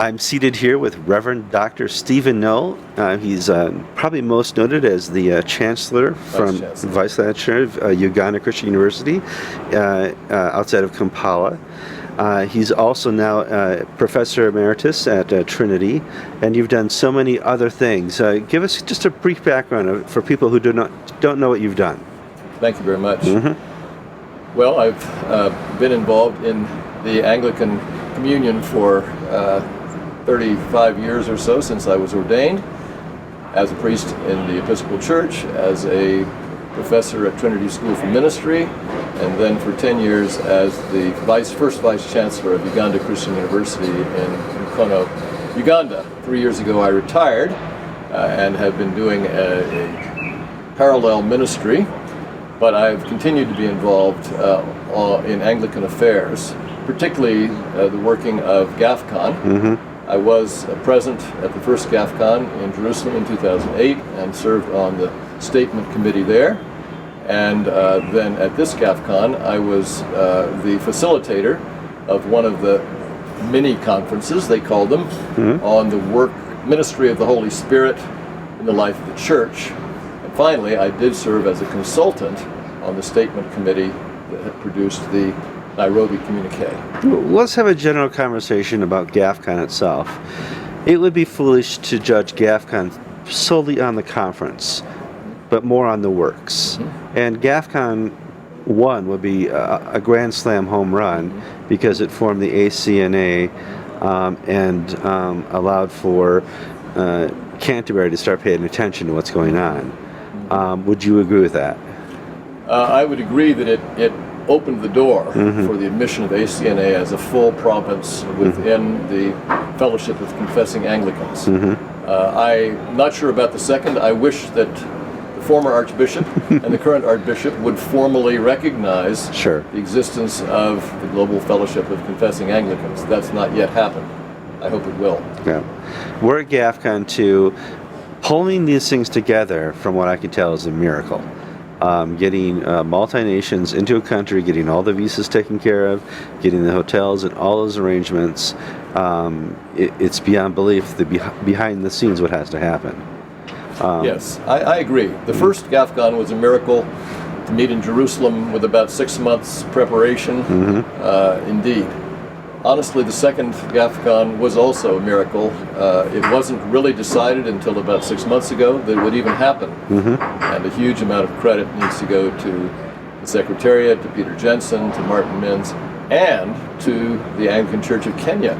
I'm seated here with Reverend Dr. Stephen Noll. He's probably most noted as the Chancellor Vice Chancellor of Uganda Christian University outside of Kampala. He's also now Professor Emeritus at Trinity, and you've done so many other things. Give us just a brief background for people who don't know what you've done. Thank you very much. Mm-hmm. Well, I've been involved in the Anglican Communion for 35 years or so since I was ordained as a priest in the Episcopal Church, as a professor at Trinity School for Ministry, and then for 10 years as the first Vice Chancellor of Uganda Christian University in Mukono, Uganda. 3 years ago I retired and have been doing a parallel ministry, but I've continued to be involved in Anglican affairs, particularly the working of GAFCON. Mm-hmm. I was present at the first GAFCON in Jerusalem in 2008 and served on the statement committee there. And then at this GAFCON, I was the facilitator of one of the mini conferences, they called them, mm-hmm. on the ministry of the Holy Spirit in the life of the church. And finally, I did serve as a consultant on the statement committee that had produced the Nairobi communique. Let's have a general conversation about GAFCON itself. It would be foolish to judge GAFCON solely on the conference, but more on the works. Mm-hmm. And GAFCON I would be a grand slam home run, mm-hmm. because it formed the ACNA and allowed for Canterbury to start paying attention to what's going on. Mm-hmm. Would you agree with that? I would agree that it opened the door, mm-hmm. for the admission of ACNA as a full province within mm-hmm. the Fellowship of Confessing Anglicans. Mm-hmm. I'm not sure about the second. I wish that the former Archbishop and the current Archbishop would formally recognize sure. the existence of the Global Fellowship of Confessing Anglicans. That's not yet happened. I hope it will. Yeah. We're at GAFCON II. Pulling these things together, from what I can tell, is a miracle. Getting multi-nations into a country, getting all the visas taken care of, getting the hotels and all those arrangements, it's beyond belief behind the scenes what has to happen. Yes, I agree. The first GAFCON was a miracle. To meet in Jerusalem with about 6 months preparation, mm-hmm. Indeed. Honestly, the second GAFCON was also a miracle. It wasn't really decided until about 6 months ago that it would even happen. Mm-hmm. And a huge amount of credit needs to go to the Secretariat, to Peter Jensen, to Martin Minns, and to the Anglican Church of Kenya.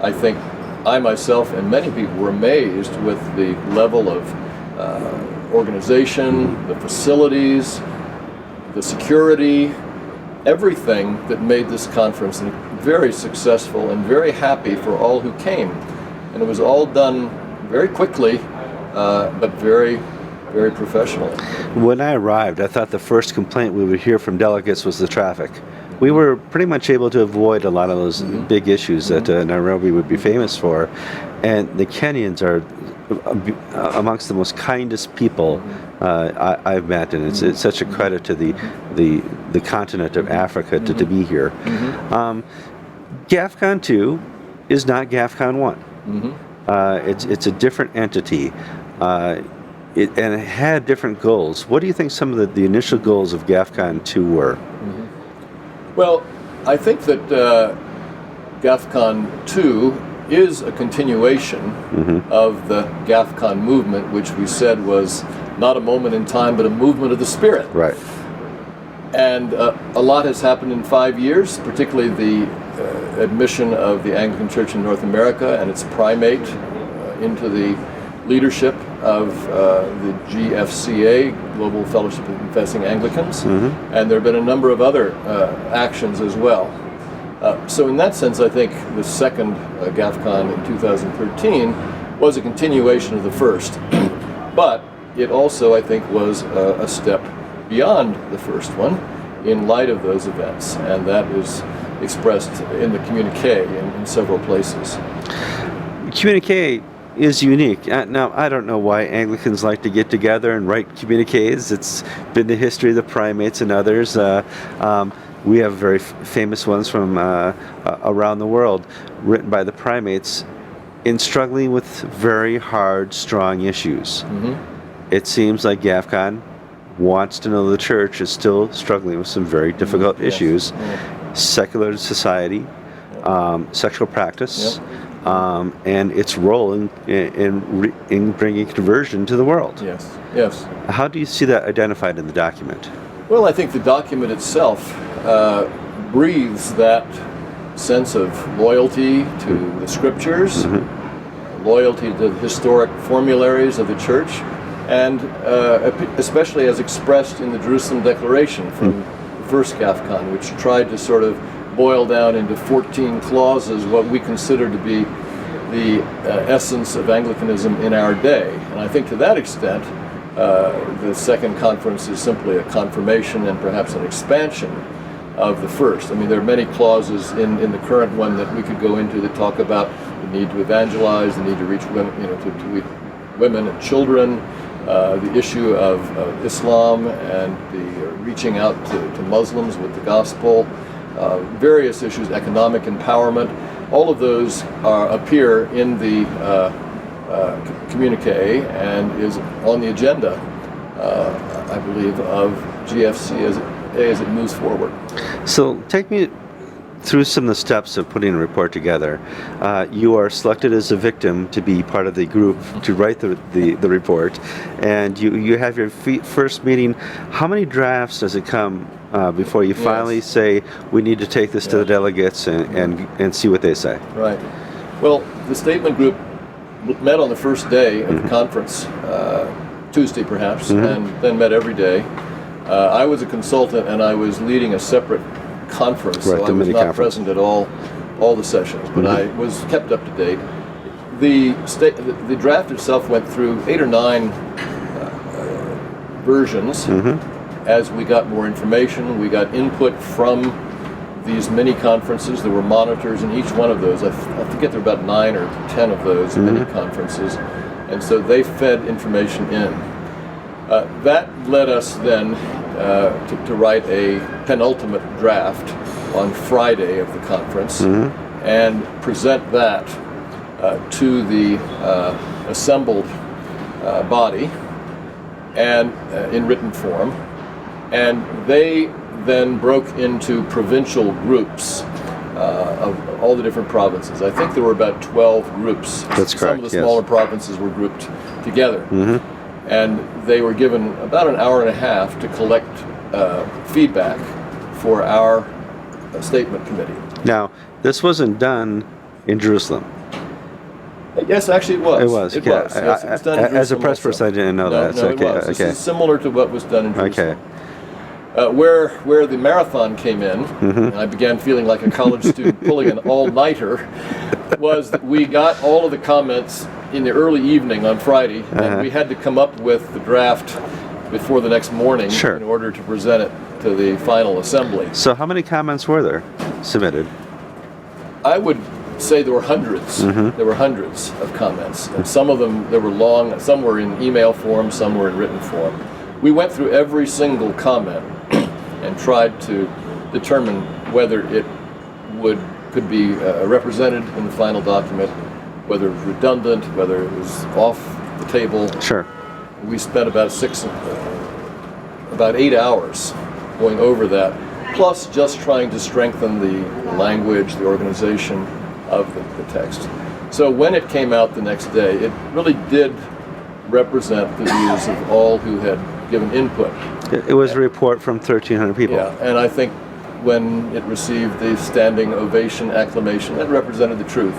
I think I myself and many people were amazed with the level of organization, the facilities, the security, everything that made this conference very successful and very happy for all who came. And it was all done very quickly, but very, very professionally. When I arrived, I thought the first complaint we would hear from delegates was the traffic. We were pretty much able to avoid a lot of those mm-hmm. big issues that Nairobi would be famous for. And the Kenyans are amongst the most kindest people I've met, and it's such a credit to the continent of Africa to be here. Mm-hmm. GAFCON II is not GAFCON I. Mm-hmm. It's a different entity, and it had different goals. What do you think some of the initial goals of GAFCON II were? Mm-hmm. Well, I think that GAFCON II is a continuation mm-hmm. of the GAFCON movement, which we said was not a moment in time, but a movement of the Spirit. Right. And a lot has happened in 5 years, particularly the admission of the Anglican Church in North America and its primate into the leadership of the GFCA, Global Fellowship of Confessing Anglicans, mm-hmm. and there have been a number of other actions as well. So in that sense, I think the second GAFCON in 2013 was a continuation of the first, but it also, I think, was a step beyond the first one in light of those events, and that is expressed in the communique in several places. Communique is unique. Now, I don't know why Anglicans like to get together and write communiques. It's been the history of the primates and others. We have very famous ones from around the world, written by the primates, in struggling with very hard, strong issues. It seems like GAFCON wants to know the church is still struggling with some very difficult issues. Secular society, sexual practice, and its role in bringing conversion to the world. Yes, yes. How do you see that identified in the document? Well, I think the document itself breathes that sense of loyalty to the scriptures, loyalty to the historic formularies of the church, and especially as expressed in the Jerusalem Declaration from the first GAFCON, which tried to sort of boil down into 14 clauses what we consider to be the essence of Anglicanism in our day. And I think to that extent, the second conference is simply a confirmation and perhaps an expansion of the first. I mean, there are many clauses in the current one that we could go into that talk about the need to evangelize, the need to reach women, to women and children, the issue of Islam and the reaching out to Muslims with the gospel, various issues, economic empowerment. All of those appear in the communique and is on the agenda, I believe, of GFC as it moves forward. So take me through some of the steps of putting a report together. You are selected as a victim to be part of the group to write the report, and you have your first meeting. How many drafts does it come before you finally say, we need to take this to the delegates and see what they say? Right. Well, the statement group met on the first day of the conference, Tuesday perhaps, and then met every day. I was a consultant and I was leading a separate conference, so I was not present at all the sessions, but I was kept up to date. The draft itself went through 8 or 9 versions. As we got more information, we got input from these mini conferences. There were monitors in each one of those. I forget there were about 9 or 10 of those mini conferences, and so they fed information in. That led us then to write a penultimate draft on Friday of the conference and present that to the assembled body and in written form. And they then broke into provincial groups of all the different provinces. I think there were about 12 groups. That's correct. Some of the smaller provinces were grouped together. And they were given about an hour and a half to collect feedback for our statement committee. Now, this wasn't done in Jerusalem. Yes, actually it was. It was. It was. Yes, it was done in Jerusalem as a press person, I didn't know that. No, it was. This is similar to what was done in Jerusalem. Where the marathon came in, and I began feeling like a college student pulling an all-nighter, was that we got all of the comments in the early evening on Friday, and we had to come up with the draft before the next morning in order to present it to the final assembly. So how many comments were there submitted? I would say there were hundreds. There were hundreds of comments, and some of them, they were long, some were in email form, some were in written form. We went through every single comment and tried to determine whether it could be represented in the final document, whether it was redundant, whether it was off the table. Sure. We spent about 8 hours going over that, plus just trying to strengthen the language, the organization of the text. So when it came out the next day, it really did represent the views of all who had given input. It was a report from 1,300 people. Yeah, and I think when it received the standing ovation acclamation, that represented the truth.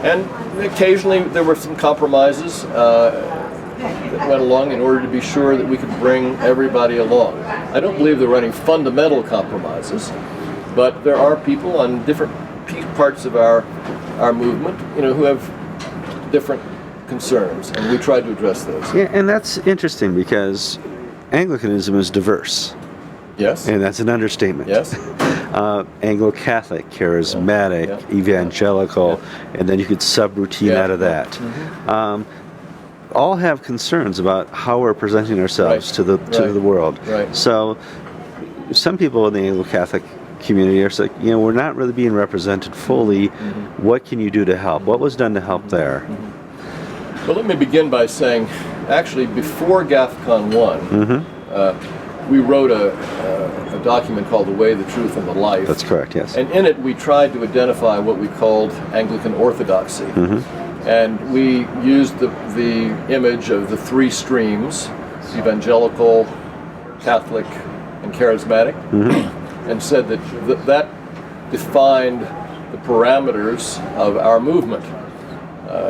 And occasionally there were some compromises that went along in order to be sure that we could bring everybody along. I don't believe there were any fundamental compromises, but there are people on different parts of our movement, who have different concerns, and we tried to address those. Yeah, and that's interesting because Anglicanism is diverse. Yes. And that's an understatement. Yes. Anglo-Catholic, charismatic, evangelical, and then you could subroutine out of that. All have concerns about how we're presenting ourselves to the world. Right. So some people in the Anglo-Catholic community are like, we're not really being represented fully. What can you do to help? What was done to help there? Well, let me begin by saying, actually, before GAFCON I, we wrote a document called The Way, the Truth, and the Life. That's correct, yes. And in it, we tried to identify what we called Anglican Orthodoxy. And we used the image of the three streams, evangelical, Catholic, and charismatic, and said that that defined the parameters of our movement.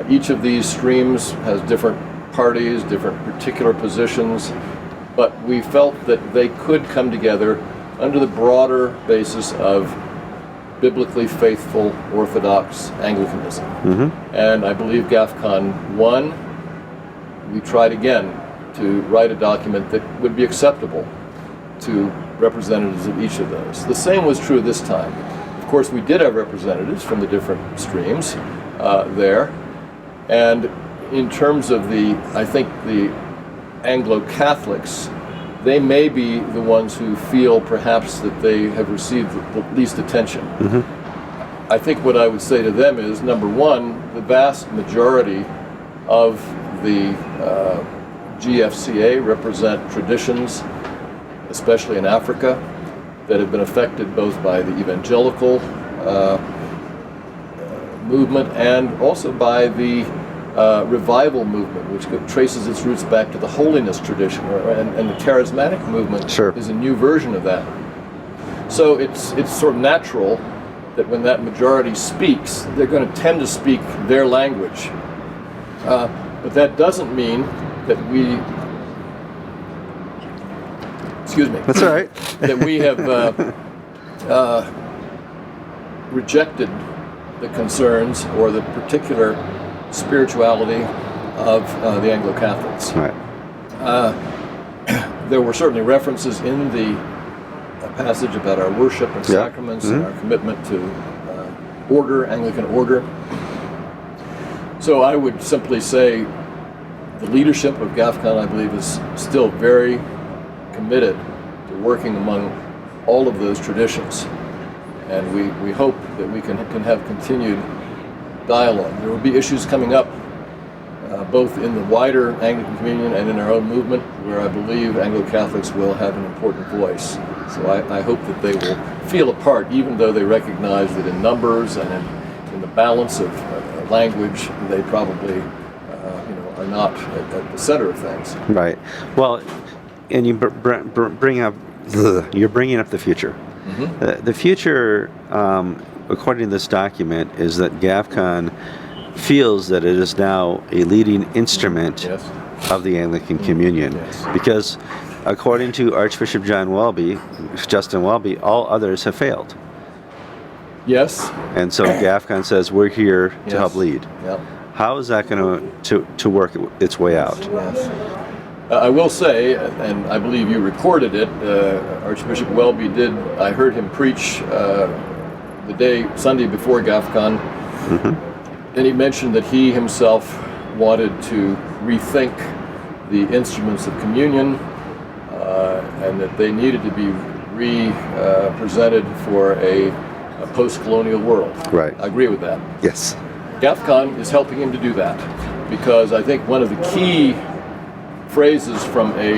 Each of these streams has different parties, different particular positions, but we felt that they could come together under the broader basis of biblically faithful Orthodox Anglicanism. And I believe GAFCON I, we tried again to write a document that would be acceptable to representatives of each of those. The same was true this time. Of course, we did have representatives from the different streams there. And in terms of I think the Anglo-Catholics, they may be the ones who feel perhaps that they have received the least attention. I think what I would say to them is, number one, the vast majority of the GFCA represent traditions, especially in Africa, that have been affected both by the evangelical movement and also by the revival movement, which traces its roots back to the holiness tradition, and the charismatic movement is a new version of that. So it's sort of natural that when that majority speaks, they're going to tend to speak their language. But that doesn't mean that we, excuse me. That's all right. That we have rejected the concerns or the particular spirituality of the Anglo-Catholics. Right. There were certainly references in the passage about our worship and sacraments and our commitment to order, Anglican order. So I would simply say the leadership of GAFCON, I believe, is still very committed to working among all of those traditions. And we hope that we can have continued dialogue. There will be issues coming up both in the wider Anglican Communion and in our own movement, where I believe Anglo-Catholics will have an important voice. So I hope that they will feel a part, even though they recognize that in numbers and in the balance of language, they probably are not at the center of things. Right. Well, and you bring up you're bringing up the future. The future, according to this document, is that GAFCON feels that it is now a leading instrument of the Anglican Communion, because according to Archbishop Justin Welby, all others have failed. Yes. And so GAFCON says we're here to help lead. Yep. How is that going to work its way out? Yes. I will say, and I believe you recorded it, Archbishop Welby did, I heard him preach Sunday before GAFCON, and he mentioned that he himself wanted to rethink the instruments of communion, and that they needed to be represented for a post-colonial world. Right. I agree with that. Yes. GAFCON is helping him to do that, because I think one of the key phrases from a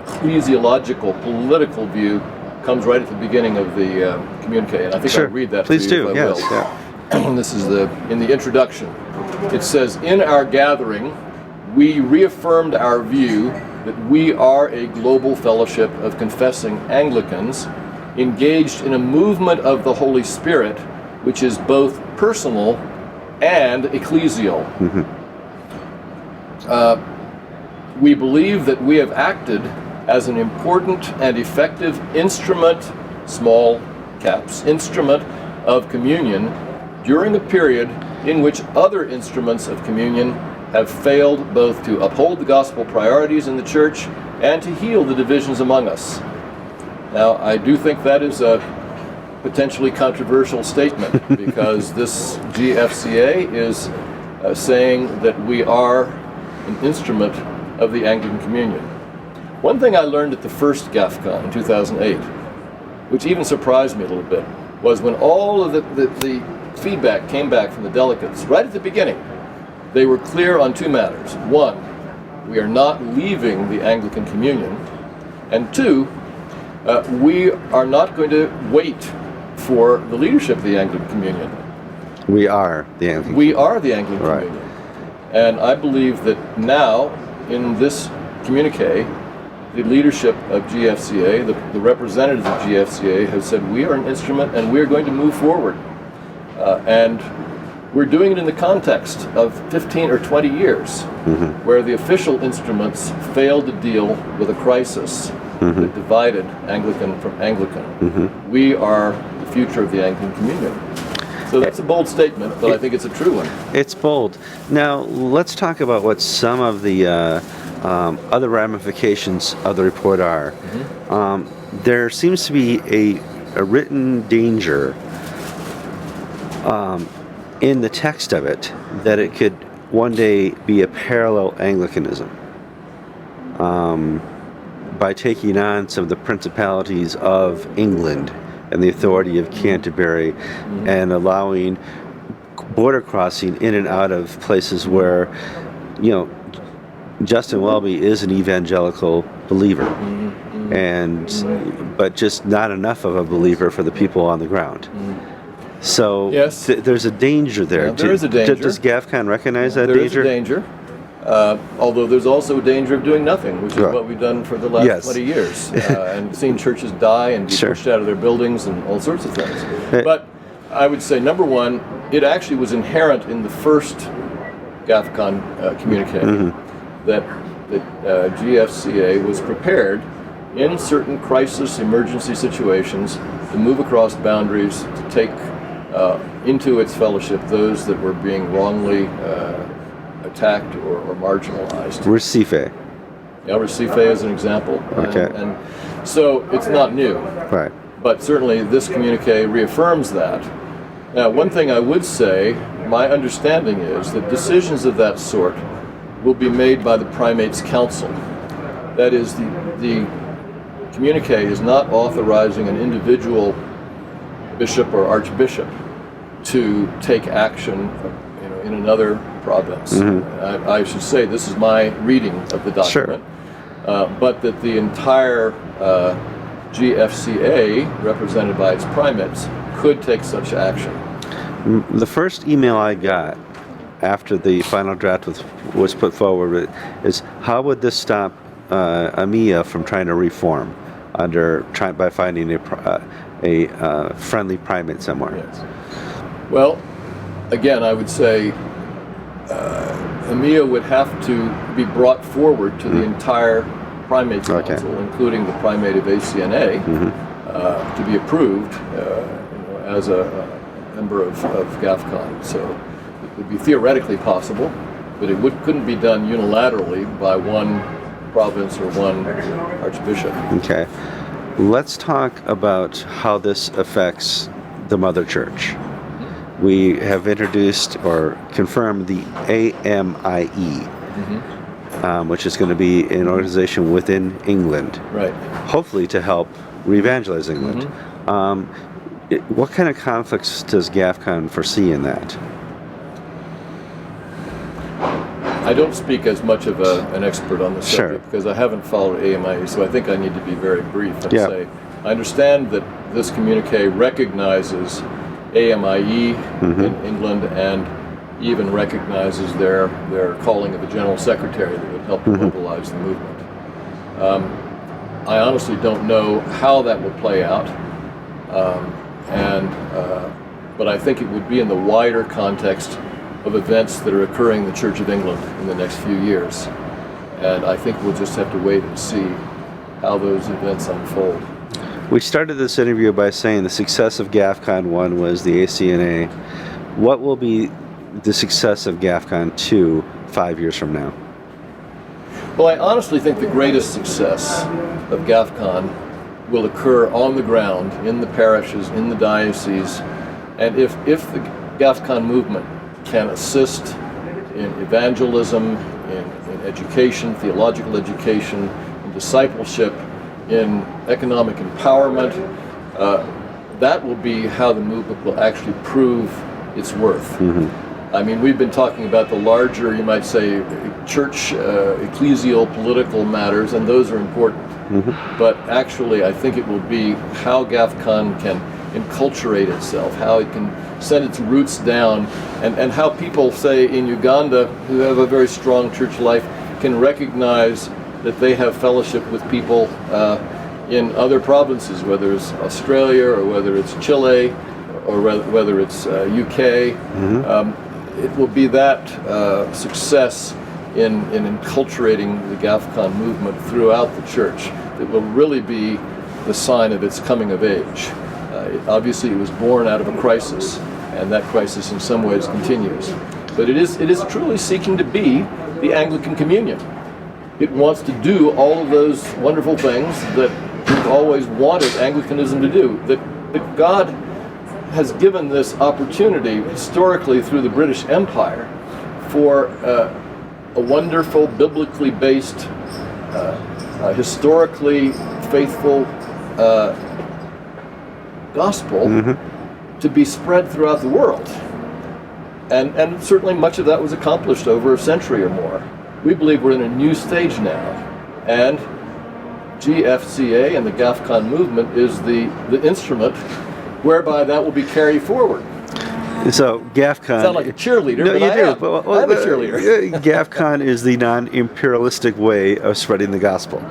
ecclesiological, political view comes right at the beginning of the communique, and I think I'll read that Please to you do. if I will. Yeah. This is in the introduction. It says, "In our gathering, we reaffirmed our view that we are a global fellowship of confessing Anglicans engaged in a movement of the Holy Spirit, which is both personal and ecclesial. We believe that we have acted as an important and effective instrument, small caps, instrument of communion during a period in which other instruments of communion have failed both to uphold the gospel priorities in the church and to heal the divisions among us." Now, I do think that is a potentially controversial statement, because this GFCA is saying that we are an instrument of the Anglican Communion. One thing I learned at the first GAFCON in 2008, which even surprised me a little bit, was when all of the feedback came back from the delegates, right at the beginning, they were clear on two matters. One, we are not leaving the Anglican Communion, and two, we are not going to wait for the leadership of the Anglican Communion. We are the Anglican. We are the Anglican Right. Communion. And I believe that now, in this communique, the leadership of GFCA, the representatives of GFCA have said we are an instrument and we're going to move forward. And we're doing it in the context of 15 or 20 years, where the official instruments failed to deal with a crisis that divided Anglican from Anglican. We are the future of the Anglican Communion. So that's a bold statement, but I think it's a true one. It's bold. Now, let's talk about what some of the other ramifications of the report are. There seems to be a written danger in the text of it that it could one day be a parallel Anglicanism by taking on some of the principalities of England and the authority of Canterbury and allowing border crossing in and out of places where, you know, Justin Welby is an evangelical believer, but just not enough of a believer for the people on the ground. So yes. There's a danger there. Yeah, there is a danger. Does GAFCON recognize that There danger? is a danger. Although there's also a danger of doing nothing, which is what we've done for the last 20 years, and seen churches die and be pushed out of their buildings and all sorts of things. But I would say, number one, it actually was inherent in the first GAFCON communique that GFCA was prepared in certain crisis emergency situations to move across boundaries, to take into its fellowship those that were being wrongly attacked or marginalized. Recife. Yeah, Recife is an example. Okay. And so it's not new. Right. But certainly this communique reaffirms that. Now, one thing I would say, my understanding is that decisions of that sort will be made by the Primates' Council. That is, the communique is not authorizing an individual bishop or archbishop to take action, in another province. I should say this is my reading of the document, but that the entire GFCA, represented by its primates, could take such action. The first email I got after the final draft was put forward is, how would this stop AMIA from trying to reform by finding a friendly primate somewhere? Yes. Well, again, I would say AMIA would have to be brought forward to the entire Primates Council, including the primate of ACNA, to be approved as a member of GAFCON. So it would be theoretically possible, but it couldn't be done unilaterally by one province or one archbishop. Okay. Let's talk about how this affects the Mother Church. We have introduced or confirmed the AMIE, which is going to be an organization within England, right? Hopefully to help re-evangelize England. What kind of conflicts does GAFCON foresee in that? I don't speak as much of an expert on the subject because I haven't followed AMIE, so I think I need to be very brief and say, I understand that this communique recognizes AMIE in England and even recognizes their calling of a general secretary that would help to mobilize the movement. I honestly don't know how that will play out, but I think it would be in the wider context of events that are occurring in the Church of England in the next few years. And I think we'll just have to wait and see how those events unfold. We started this interview by saying the success of GAFCON I was the ACNA. What will be the success of GAFCON II 5 years from now? Well, I honestly think the greatest success of GAFCON will occur on the ground, in the parishes, in the dioceses, and if the GAFCON movement can assist in evangelism, in education, theological education, in discipleship, in economic empowerment. That will be how the movement will actually prove its worth. I mean, we've been talking about the larger, you might say, church, ecclesial, political matters, and those are important. But actually, I think it will be how GAFCON can enculturate itself, how it can send its roots down, and how people, say, in Uganda, who have a very strong church life, can recognize that they have fellowship with people in other provinces, whether it's Australia or whether it's Chile or whether it's UK. It will be that success in enculturating the GAFCON movement throughout the church that will really be the sign of its coming of age. Obviously, it was born out of a crisis, and that crisis in some ways continues. But it is truly seeking to be the Anglican Communion. It wants to do all of those wonderful things that we've always wanted Anglicanism to do, that God has given this opportunity historically through the British Empire for a wonderful, biblically based, historically faithful gospel to be spread throughout the world. And certainly much of that was accomplished over a century or more. We believe we're in a new stage now, and GFCA and the GAFCON movement is the instrument whereby that will be carried forward. So GAFCON. Sound like a cheerleader, No, but you I do. am. Well, I'm a cheerleader. GAFCON is the non-imperialistic way of spreading the gospel.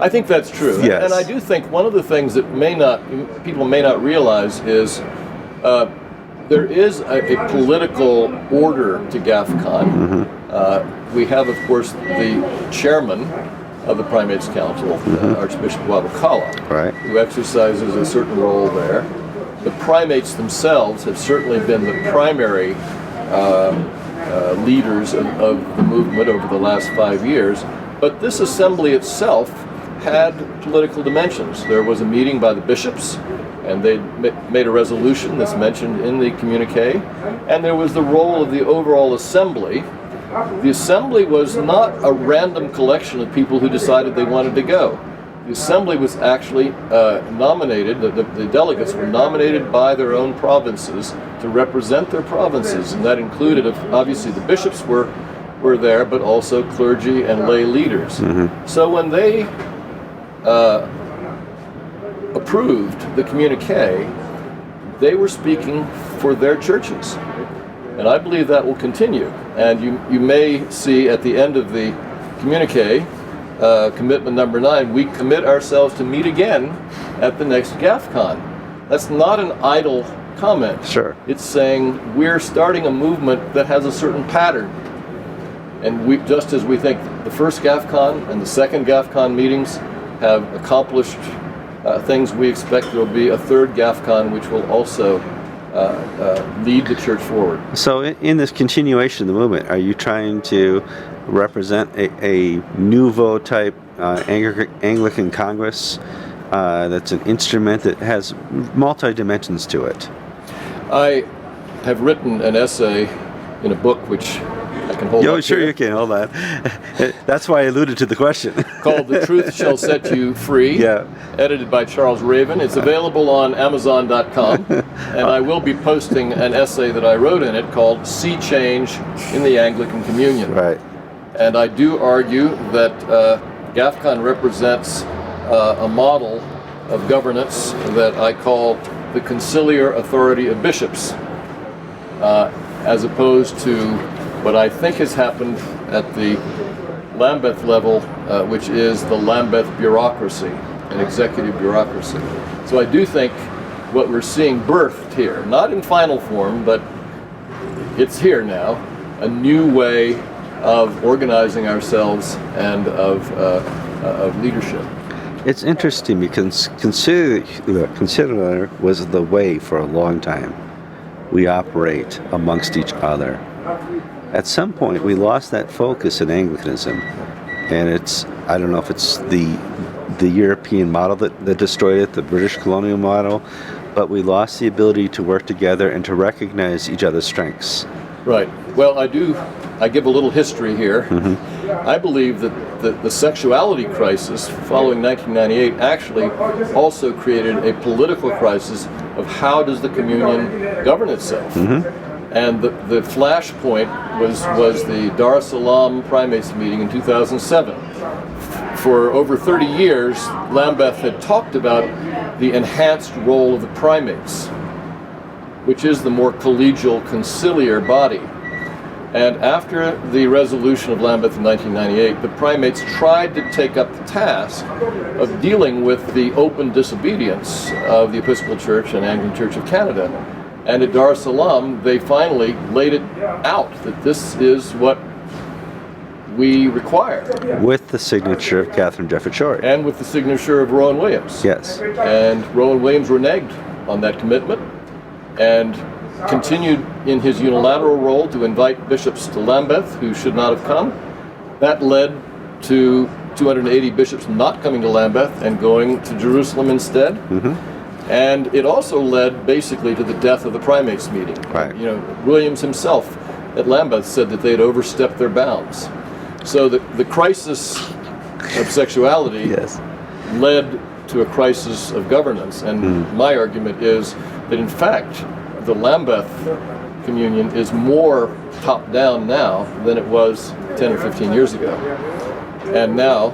I think that's true. Yes. And I do think one of the things that people may not realize is there is a political order to GAFCON. We have, of course, the chairman of the Primates Council, Archbishop Wabukala, Right. who exercises a certain role there. The primates themselves have certainly been the primary leaders of the movement over the last 5 years, but this assembly itself had political dimensions. There was a meeting by the bishops, and they made a resolution that's mentioned in the communique, and there was the role of the overall assembly. The assembly was not a random collection of people who decided they wanted to go. The assembly was actually nominated, the delegates were nominated by their own provinces to represent their provinces, and that included, obviously the bishops were there, but also clergy and lay leaders. So when they approved the communique, they were speaking for their churches. And I believe that will continue. And you may see at the end of the communique, commitment number 9, we commit ourselves to meet again at the next GAFCON. That's not an idle comment. Sure. It's saying we're starting a movement that has a certain pattern. And just as we think the first GAFCON and the second GAFCON meetings have accomplished things, we expect there will be a third GAFCON which will also lead the church forward. So in this continuation of the movement, are you trying to represent a nouveau type Anglican Congress that's an instrument that has multi-dimensions to it? I have written an essay in a book which I can hold up Sure here, you can. Hold on. That's why I alluded to the question. called The Truth Shall Set You Free, Yeah. edited by Charles Raven. It's available on Amazon.com, and I will be posting an essay that I wrote in it called See Change in the Anglican Communion. Right. And I do argue that GAFCON represents a model of governance that I call the conciliar authority of bishops, as opposed to what I think has happened at the Lambeth level, which is the Lambeth bureaucracy, an executive bureaucracy. So I do think what we're seeing birthed here, not in final form, but it's here now, a new way of organizing ourselves and of leadership. It's interesting because conciliar was the way for a long time. We operate amongst each other. At some point, we lost that focus in Anglicanism, and I don't know if it's the European model that destroyed it, the British colonial model, but we lost the ability to work together and to recognize each other's strengths. Right. Well, I give a little history here. I believe that the sexuality crisis following 1998 actually also created a political crisis of how does the communion govern itself. And the flashpoint was the Dar es Salaam primates meeting in 2007. For over 30 years, Lambeth had talked about the enhanced role of the primates, which is the more collegial, conciliar body. And after the resolution of Lambeth in 1998, the primates tried to take up the task of dealing with the open disobedience of the Episcopal Church and Anglican Church of Canada. And at Dar es Salaam, they finally laid it out that this is what we require. With the signature of Catherine Jefferts Schori. And with the signature of Rowan Williams. Yes. And Rowan Williams reneged on that commitment and continued in his unilateral role to invite bishops to Lambeth who should not have come. That led to 280 bishops not coming to Lambeth and going to Jerusalem instead. And it also led basically to the death of the primates meeting. Right. You know, Williams himself at Lambeth said that they had overstepped their bounds. So the crisis of sexuality led to a crisis of governance. And my argument is that in fact, the Lambeth communion is more top-down now than it was 10 or 15 years ago. And now,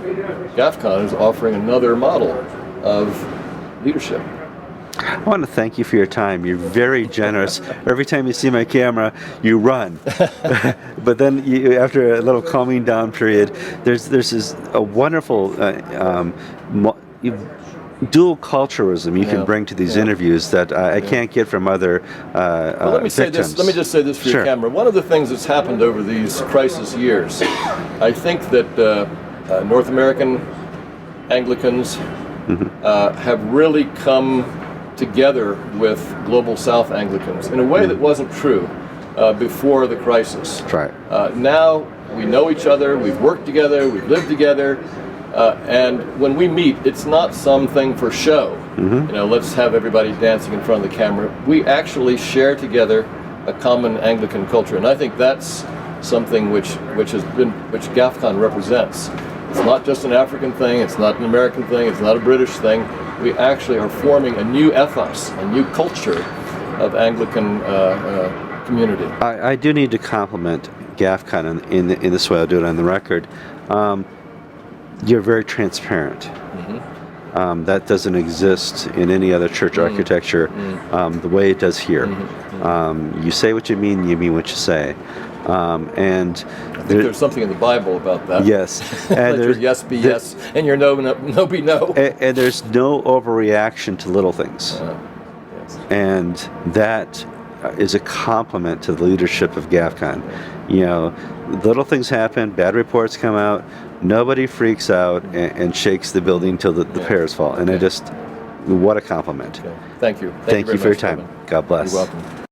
GAFCON is offering another model of leadership. I want to thank you for your time. You're very generous. Every time you see my camera, you run. But then, after a little calming down period, there's a wonderful dual culturalism you can bring to these interviews that I can't get from other well, let me say victims. this. Let me just say this for your camera. One of the things that's happened over these crisis years, I think that North American Anglicans have really come together with Global South Anglicans in a way that wasn't true before the crisis. Right. Now we know each other, we've worked together, we've lived together, and when we meet, it's not something for show. You know, let's have everybody dancing in front of the camera. We actually share together a common Anglican culture, and I think that's something which GAFCON represents. It's not just an African thing, it's not an American thing, it's not a British thing. We actually are forming a new ethos, a new culture of Anglican community. I do need to compliment GAFCON in this way. I'll do it on the record. You're very transparent. That doesn't exist in any other church architecture the way it does here. You say what you mean what you say. And I think there's something in the Bible about that. Yes. And let your yes be yes, and your no be no. And there's no overreaction to little things. And that is a compliment to the leadership of GAFCON. You know, little things happen, bad reports come out, nobody freaks out and shakes the building till the pears fall. And what a compliment. Thank you. Thank you for your time. Kevin. God bless. You're welcome.